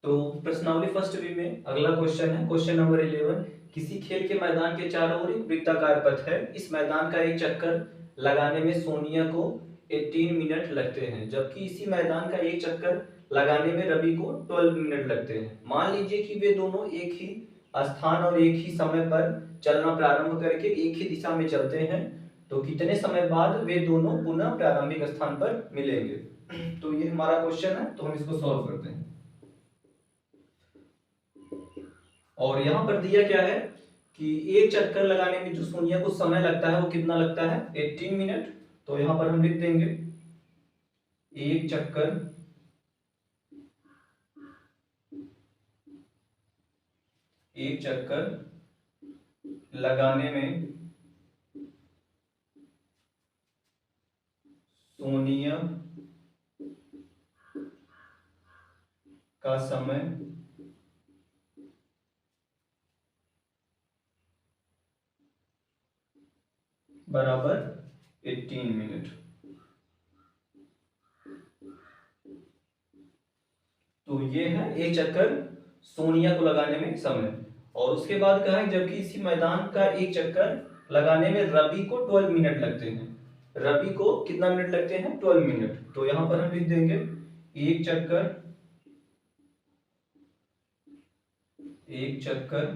तो प्रश्नावली first we में अगला क्वेश्चन है क्वेश्चन नंबर 11। किसी खेल के मैदान के चारों ओर एक वृत्ताकार पथ है। इस मैदान का एक चक्कर लगाने में सोनिया को 18 मिनट लगते हैं, जबकि इसी मैदान का एक चक्कर लगाने में रवि को 12 मिनट लगते हैं। मान लीजिए कि वे दोनों एक ही स्थान और एक ही समय पर चलना प्रारंभ करके एक ही दिशा में चलते हैं, तो कितने समय बाद वे दोनों पुनः प्रारंभिक स्थान पर मिलेंगे। तो ये हमारा क्वेश्चन है, तो हम इसको सॉल्व करते हैं। और यहाँ पर दिया क्या है कि एक चक्कर लगाने में जो सोनिया को समय लगता है वो कितना लगता है, 18 मिनट। तो यहाँ पर हम लिख देंगे एक चक्कर लगाने में सोनिया का समय बराबर 18 मिनट। तो ये है एक चक्कर सोनिया को लगाने में समय। और उसके बाद कहा है जबकि इसी मैदान का एक चक्कर लगाने में रवि को 12 मिनट लगते हैं। रवि को कितना मिनट लगते हैं, 12 मिनट। तो यहां पर हम लिख देंगे एक चक्कर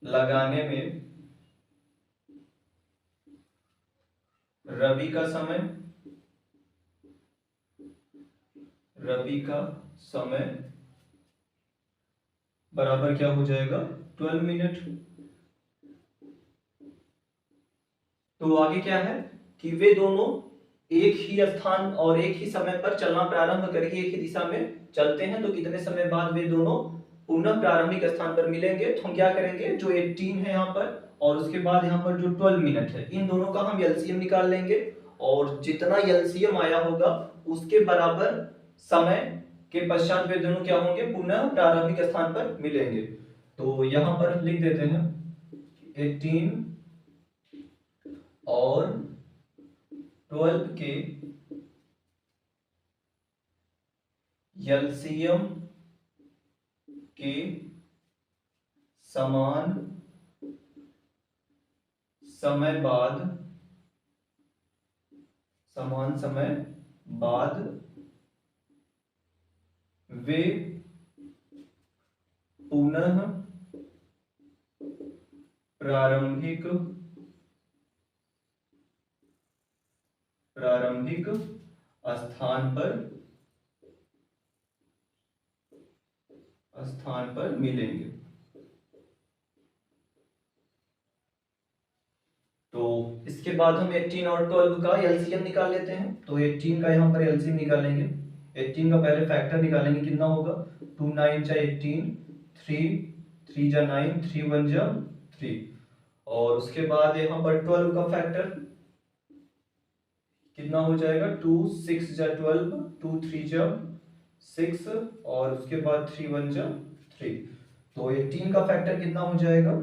लगाने में रवि का समय बराबर क्या हो जाएगा, 12 मिनट। तो आगे क्या है कि वे दोनों एक ही स्थान और एक ही समय पर चलना प्रारंभ करके एक ही दिशा में चलते हैं, तो कितने समय बाद वे दोनों पुनः प्रारंभिक स्थान पर मिलेंगे। तो हम क्या करेंगे, जो 18 है यहाँ पर और उसके बाद यहाँ पर जो 12 मिनट है, इन दोनों का हम एलसीएम निकाल लेंगे और जितना एलसीएम आया होगा उसके बराबर समय के पश्चात वे दोनों क्या होंगे, पुनः प्रारंभिक स्थान पर मिलेंगे। तो यहाँ पर लिख देते हैं 18 और 12 के एलसीएम के समान समय बाद वे पुनः प्रारंभिक स्थान पर मिलेंगे। तो इसके बाद हम 18 और 12 का एलसीएम निकाल लेते हैं। तो 18 का यहाँ पर एलसीएम निकालेंगे। 18 का पहले फैक्टर निकालेंगे, कितना होगा, 2 9 जा 18, 3 3 जा 9, 3 1 जा 3। और उसके बाद यहाँ पर 12 का फैक्टर कितना हो जाएगा, 2 6 जा 12, 2 3 जा 6 और उसके बाद 3 1 जा 3। तो 18 का फैक्टर कितना हो जाएगा,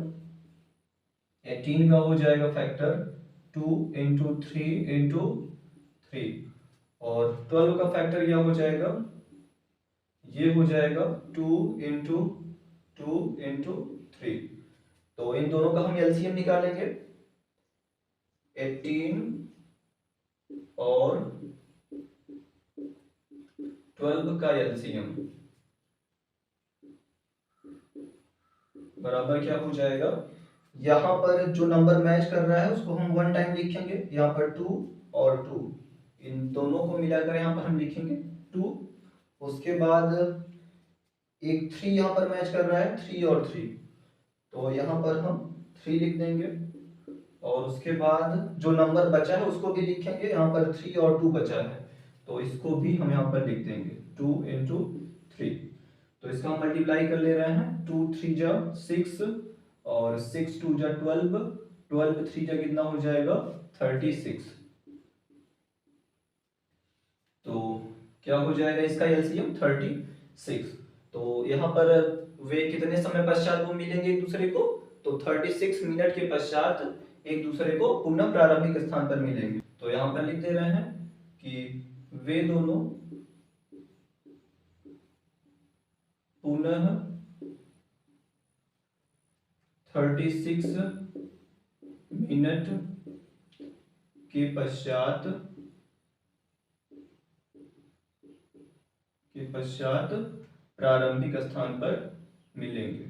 18 का हो जाएगा फैक्टर 2 इंटू 3 इंटू 3। और 12 का फैक्टर क्या हो जाएगा, ये हो जाएगा 2 इंटू 2 इंटू 3। तो इन दोनों का हम एलसीएम निकालेंगे, 18 और 12 का एलसीएम बराबर क्या हो जाएगा, यहाँ पर जो नंबर मैच कर रहा है उसको हम 1 टाइम लिखेंगे, यहाँ पर 2 और 2, इन दोनों को मिलाकर यहाँ पर हम लिखेंगे 2। उसके बाद एक 3 यहाँ पर मैच कर रहा है, 3 और 3, तो यहाँ पर हम 3 लिख देंगे। और उसके बाद जो नंबर बचा है उसको भी लिखेंगे, यहाँ पर 3 और 2 बचा है, तो इसको भी हम यहाँ पर लिख देंगे 2 इंटू 3। तो इसका हम मल्टीप्लाई कर ले रहे हैं, 2 3 जा 6 और 6 2 जा 12, 12 3 जा कितना हो जाएगा, 36। तो क्या हो जाएगा इसका एलसीएम, 36। तो यहाँ पर वे कितने समय पश्चात वो मिलेंगे एक दूसरे को, तो 36 मिनट के पश्चात एक दूसरे को पुनः प्रारंभिक स्थान पर मिलेंगे। तो यहाँ पर लिख दे रहे हैं कि वे दोनों पुनः 36 मिनट के पश्चात प्रारंभिक स्थान पर मिलेंगे।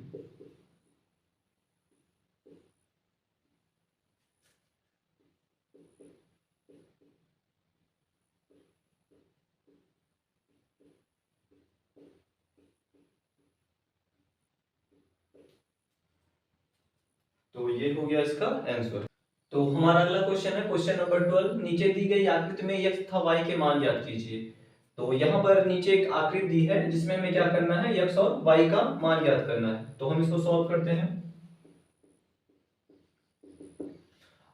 तो ये हो गया इसका आंसर। तो हमारा अगला क्वेश्चन है क्वेश्चन नंबर 12। नीचे दी गई आकृति में x तथा y के मान ज्ञात कीजिए। तो यहाँ पर नीचे एक आकृति दी है जिसमें हमें क्या करना है, x और y का मान ज्ञात करना है। तो हम इसको सॉल्व करते हैं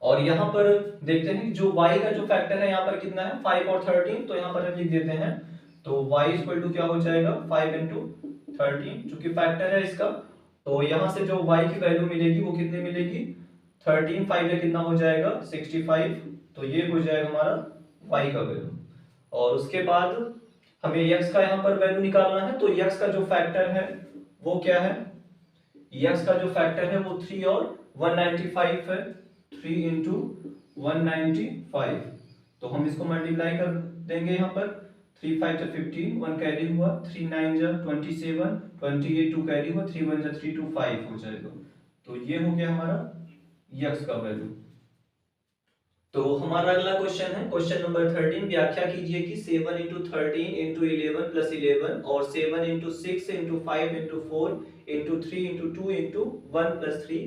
और यहाँ पर देखते हैं कि जो y का जो फैक्टर है यहाँ पर कितना है, 5 और 13। तो यहाँ पर हम लिख देते हैं, तो y इक्वल टू क्या हो जाएगा, 5 इंटू 13, चूंकि फैक्टर है इसका। तो यहाँ से जो y की वैल्यू मिलेगी वो कितनी मिलेगी, 13, 5 में कितना हो जाएगा, 65। तो ये हो जाएगा हमारा y का वैल्यू। और उसके बाद हमें x का यहाँ पर वैल्यू निकालना है। तो x का जो फैक्टर है वो क्या है, x का जो फैक्टर है वो 3 और 195 है। 3 इंटू 195, तो हम इसको मल्टीप्लाई कर देंगे यहाँ पर। 3 5 जा 15, 1 कैरी हुआ, 3 9 जा 27, 28 2 कैरी हुआ, 3 1 जा 3 2 5 हो जाएगा। तो ये हो गया हमारा x का वैल्यू। तो हमारा अगला क्वेश्चन है क्वेश्चन नंबर 13। व्याख्या कीजिए कि 7 इंटू 13 इंटू 11 प्लस 11 और 7 into 6 into 5 into 4 into 3 into 2 into 1 plus 3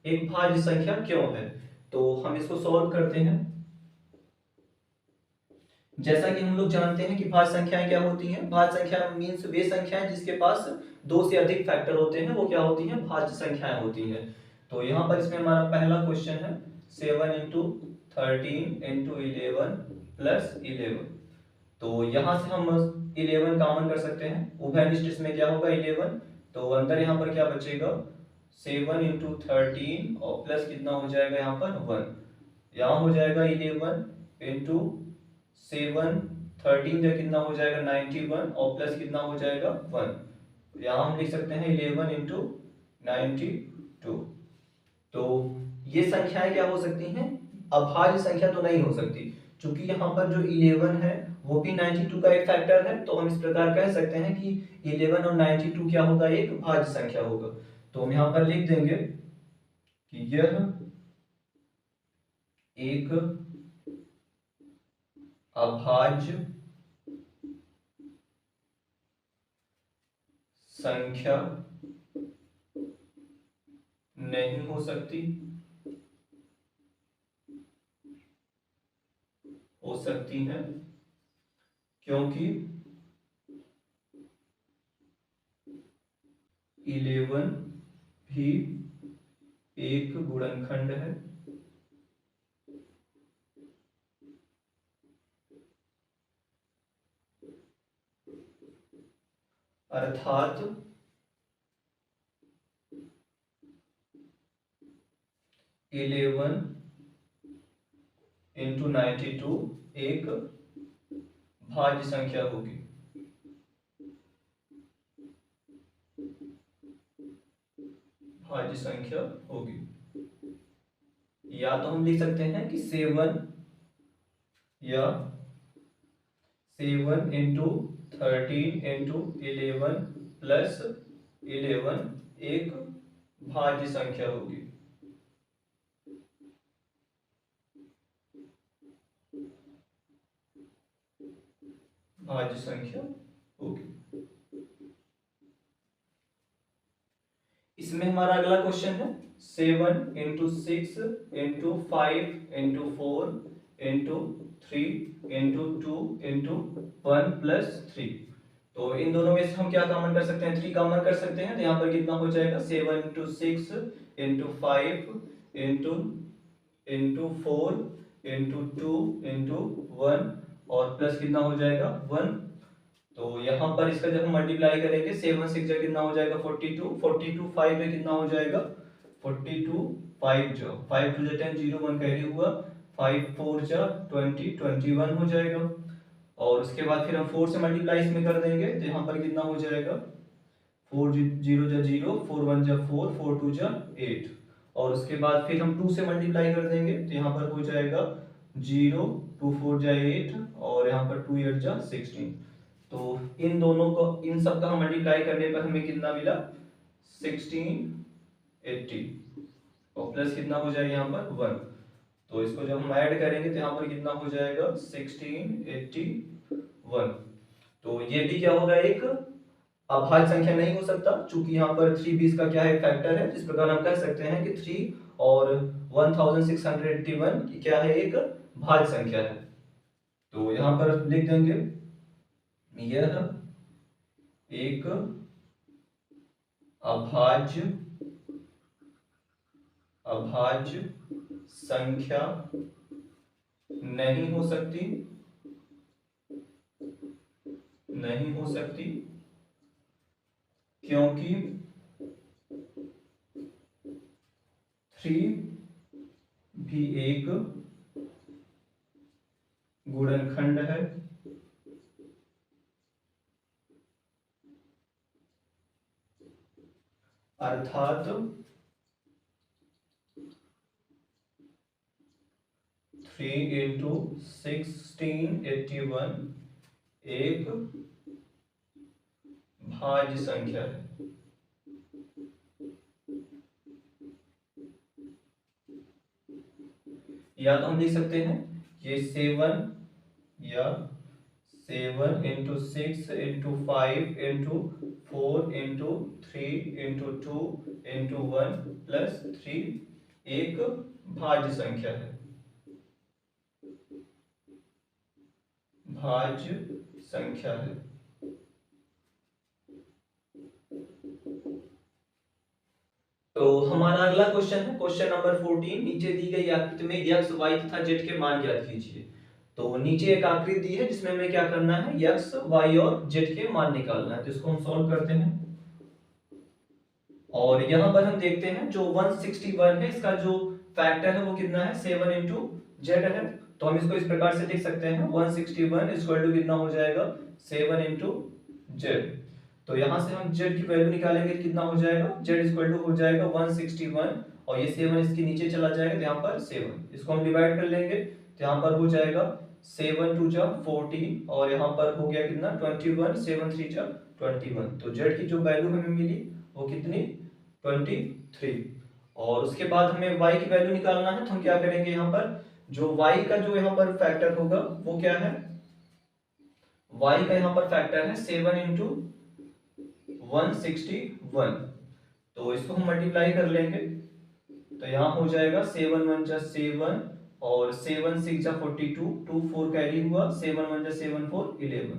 एक भाज्य संख्या क्यों है। तो हम इसको सॉल्व करते हैं। जैसा कि हम लोग जानते हैं कि भाज्य संख्याएं क्या होती हैं, भाज्य संख्या मींस वे संख्याएं जिसके पास 2 से अधिक फैक्टर होते हैं, वो क्या होती हैं, भाज्य संख्याएं होती हैं। तो यहाँ पर इसमें हमारा पहला क्वेश्चन है 7 इंटू 13 इंटू 11 प्लस 11। तो यहाँ से हम 11 कॉमन कर सकते हैं, उभय निष्ठ इसमें क्या होगा 11। तो अंदर यहाँ पर क्या बचेगा 7 इंटू 13 और प्लस कितना हो जाएगा यहाँ पर 1। यहाँ हो जाएगा 11 इंटू 7, 13 का कितना हो जाएगा 91 और प्लस कितना हो जाएगा 1। यहाँ हम लिख सकते हैं 11 इंटू 92। तो ये संख्याएं क्या हो सकती हैं, अभाज्य संख्या तो नहीं हो सकती, क्योंकि यहाँ पर जो 11 है वो भी 92 का एक फैक्टर है। तो हम इस प्रकार कह सकते हैं कि 11 और 92 क्या होगा, एक भाज्य संख्या होगा। तो हम यहाँ पर लिख देंगे कि यह एक अभाज्य संख्या नहीं हो सकती, हो सकती है क्योंकि 11 भी एक गुणनखंड है, अर्थात 11 इंटू 92 एक भाज्य संख्या होगी। भाज्य संख्या होगी, या तो हम लिख सकते हैं कि 7 या 7 इंटू 13 इंटू 11 प्लस 11 एक भाज्य संख्या होगी। भाज्य संख्या होगी। इसमें हमारा अगला क्वेश्चन है 7 into 6 into 5 into 4 into 3 into 2 into 1 plus 3। तो इन दोनों में से हम क्या कॉमन कर सकते हैं, 3 कॉमन कर सकते हैं। तो यहाँ पर कितना हो जाएगा 7 into 6 into 5 into 4 into 2 into 1 और प्लस कितना हो जाएगा 1। तो यहाँ पर इसका जब हम मल्टीप्लाई करेंगे 7 6 जा कितना हो जाएगा 42, 42 5 में कितना हो जाएगा 42, 5 जो 5 2 जा 10, 0 1 कैरी हुआ, 5 4 जा 20, 21 हो जाएगा। और उसके बाद फिर हम 4 से मल्टीप्लाई इसमें कर देंगे, तो यहाँ पर कितना हो जाएगा 4 0 जा 0, 4 1 जा 4, 4 2 जा 8, और उसके बाद फिर हम 2 से मल्टीप्लाई कर देंगे तो यहाँ पर हो जाएगा 0 2 4 जा 8 और यहाँ पर 2 8 जा 16। तो इन दोनों को, इन सब का हम मल्टीप्लाई करने पर हमें कितना मिला 1680, और प्लस कितना हो जाएगा यहाँ पर 1। तो इसको जब हम ऐड करेंगे तो यहाँ पर कितना हो जाएगा 1681। तो ये भी क्या होगा, एक अभाज्य संख्या नहीं हो सकता, क्योंकि यहाँ पर 3 भी इसका क्या है, फैक्टर है। इस प्रकार हम कह सकते हैं कि 3 और 1681 की क्या है, एक भाज्य संख्या है। तो यहाँ पर लिख देंगे यह एक अभाज्य संख्या नहीं हो सकती क्योंकि 3 भी एक गुणनखंड है, अर्थात 3 into 1681 एक भाज्य संख्या है। या तो हम लिख सकते हैं ये 7 या 7 into 6 into 5 into 4 into 3 into 2 into 1 plus 3 एक भाज्य संख्या है, भाज्य संख्या है। तो हमारा अगला क्वेश्चन है क्वेश्चन नंबर 14। नीचे दी गई आकृति में x, y तथा z के मान ज्ञात कीजिए। तो नीचे एक आकृति दी है जिसमें हमें क्या करना है, x, y और z के मान निकालना है। तो इसको हम सॉल्व करते हैं और यहाँ पर हम देखते हैं जो 161 है, इसका जो फैक्टर है वो कितना है, 7 into z है। तो हम इसको इस प्रकार से लिख सकते हैं 161 इक्वल टू कितना हो जाएगा 7 into z। तो यहाँ से हम z की वैल्यू निकालेंगे, कितना हो जाएगा, z इक्वल टू हो जाएगा 161 और ये 7 इसके नीचे चला जाएगा तो यहाँ पर 7, इसको हम डिवाइड कर लेंगे तो यहाँ पर हो जाएगा 7 2 जा 14 और यहाँ पर हो गया कितना 21, 7 3 जा 21। तो z की जो वैल्यू हमें मिली वो कितनी 23। और उसके बाद हमें y की वैल्यू निकालना है। तो हम क्या करेंगे, यहाँ पर जो y का जो यहाँ पर फैक्टर होगा वो क्या है, y का यहाँ पर फैक्टर है 7 into 161। तो इसको हम मल्टीप्लाई कर लेंगे तो यहाँ हो जाएगा 7 1 जा 7 और 7 6 जा 42, 2 4 कैरी हुआ, 7 1 जा 7 4 11।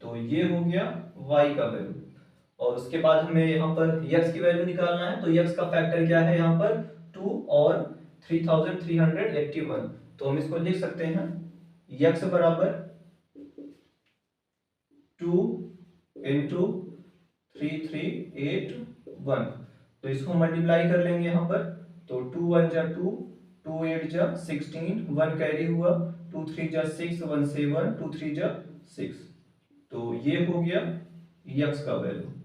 तो ये हो गया y का वैल्यू। और उसके बाद हमें यहाँ पर x की वैल्यू निकालना है। तो x का फैक्टर क्या है, यहाँ पर 2 और 3381। तो हम इसको लिख सकते हैं x बराबर 2 into 3381। तो इसको मल्टीप्लाई कर लेंगे यहाँ पर। तो 2 1 जा 2, 2 8 जा 16, 1 कैरी हुआ, 2 3 जा 6, 1 7, 2 3 जा 6। तो ये हो गया x का वैल्यू।